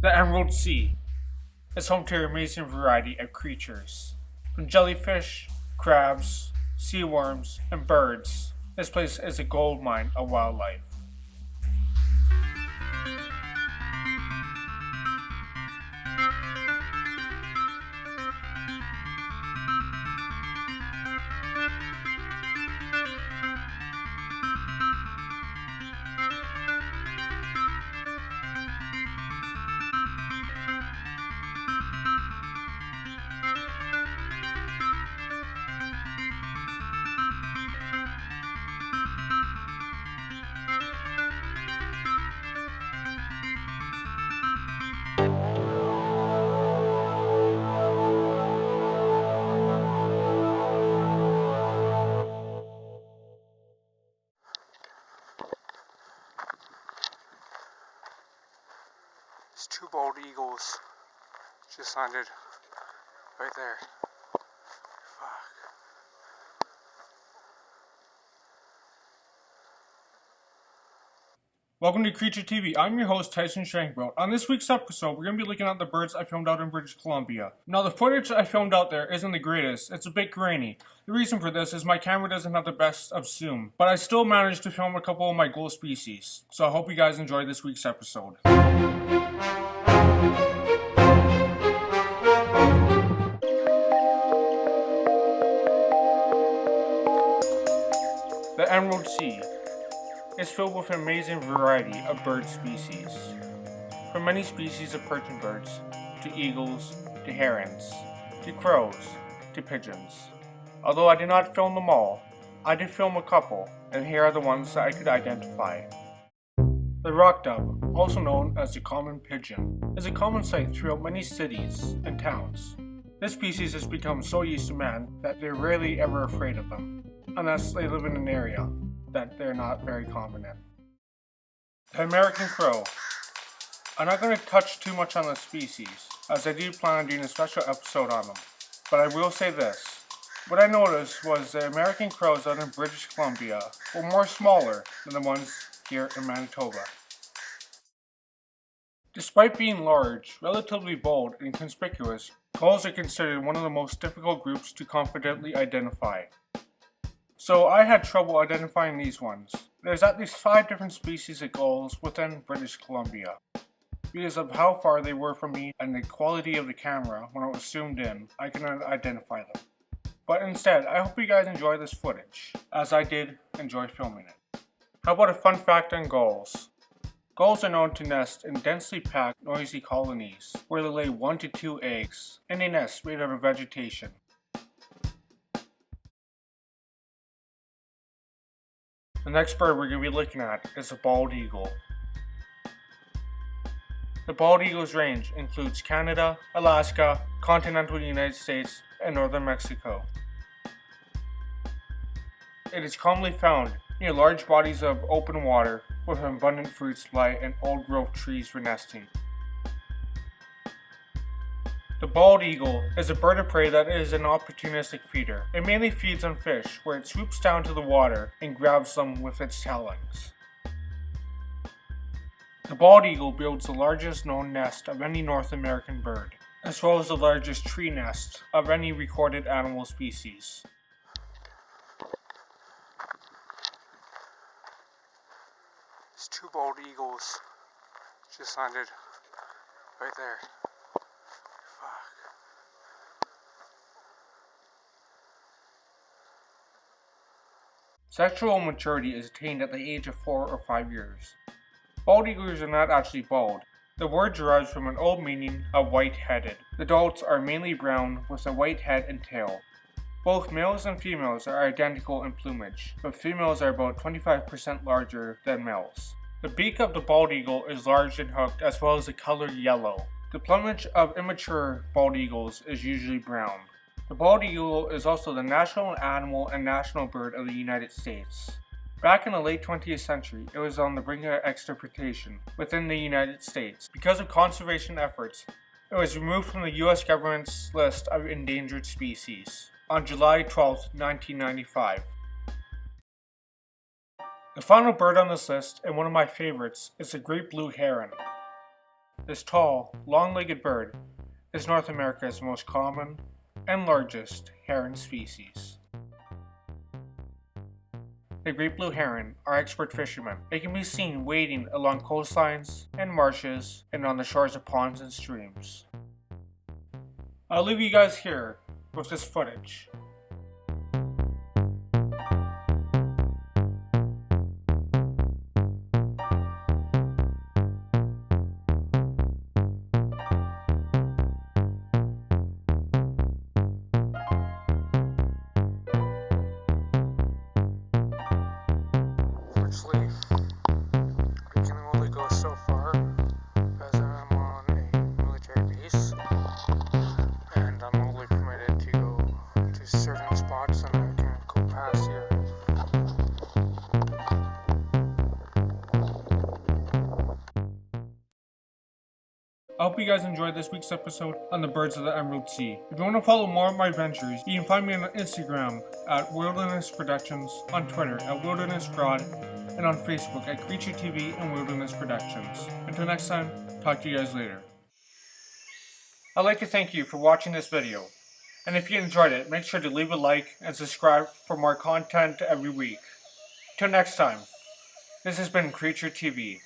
The Emerald Sea is home to an amazing variety of creatures. From jellyfish, crabs, sea worms, and birds, this place is a gold mine of wildlife. These two bald eagles just landed right there. Fuck. Welcome to Creature TV. I'm your host, Tyson Schenkeveld. On this week's episode, we're going to be looking at the birds I filmed out in British Columbia. Now, the footage I filmed out there isn't the greatest. It's a bit grainy. The reason for this is my camera doesn't have the best of zoom, but I still managed to film a couple of my gold species. So I hope you guys enjoy this week's episode. The Emerald Sea is filled with an amazing variety of bird species. From many species of perching birds, to eagles, to herons, to crows, to pigeons. Although I did not film them all, I did film a couple, and here are the ones that I could identify. The rock dove, also known as the common pigeon, is a common sight throughout many cities and towns. This species has become so used to man that they're rarely ever afraid of them, unless they live in an area that they're not very common in. The American crow. I'm not going to touch too much on this species, as I do plan on doing a special episode on them, but I will say this. What I noticed was the American crows out in British Columbia were more smaller than the ones here in Manitoba. Despite being large, relatively bold, and conspicuous, gulls are considered one of the most difficult groups to confidently identify. So I had trouble identifying these ones. There's at least 5 different species of gulls within British Columbia. Because of how far they were from me and the quality of the camera when it was zoomed in, I couldn't identify them. But instead, I hope you guys enjoy this footage, as I did enjoy filming it. How about a fun fact on gulls? Gulls are known to nest in densely packed, noisy colonies, where they lay 1 to 2 eggs, and they nest made out of vegetation. The next bird we're going to be looking at is the bald eagle. The bald eagle's range includes Canada, Alaska, continental United States, and northern Mexico. It is commonly found near large bodies of open water with abundant fruit supply and old growth trees for nesting. The bald eagle is a bird of prey that is an opportunistic feeder. It mainly feeds on fish, where it swoops down to the water and grabs them with its talons. The bald eagle builds the largest known nest of any North American bird, as well as the largest tree nest of any recorded animal species. These two bald eagles just landed right there. Sexual maturity is attained at the age of 4 or 5 years. Bald eagles are not actually bald. The word derives from an old meaning of white-headed. The adults are mainly brown with a white head and tail. Both males and females are identical in plumage, but females are about 25% larger than males. The beak of the bald eagle is large and hooked, as well as the color yellow. The plumage of immature bald eagles is usually brown. The bald eagle is also the national animal and national bird of the United States. Back in the late 20th century, it was on the brink of extirpation within the United States. Because of conservation efforts, it was removed from the US government's list of endangered species on July 12, 1995. The final bird on this list, and one of my favorites, is the great blue heron. This tall, long-legged bird is North America's most common and largest heron species. The great blue heron are expert fishermen. They can be seen wading along coastlines and marshes and on the shores of ponds and streams. I'll leave you guys here with this footage. Unfortunately, I can only go so far as I'm on a military base, and I'm only permitted to go to certain spots, and I can't go past here. I hope you guys enjoyed this week's episode on the birds of the Emerald Sea. If you want to follow more of my adventures, you can find me on Instagram at Wilderness Productions, on Twitter at Wilderness Fraud, and on Facebook at Creature TV and Wilderness Productions. Until next time, talk to you guys later. I'd like to thank you for watching this video, and if you enjoyed it, make sure to leave a like and subscribe for more content every week. Till next time, this has been Creature TV.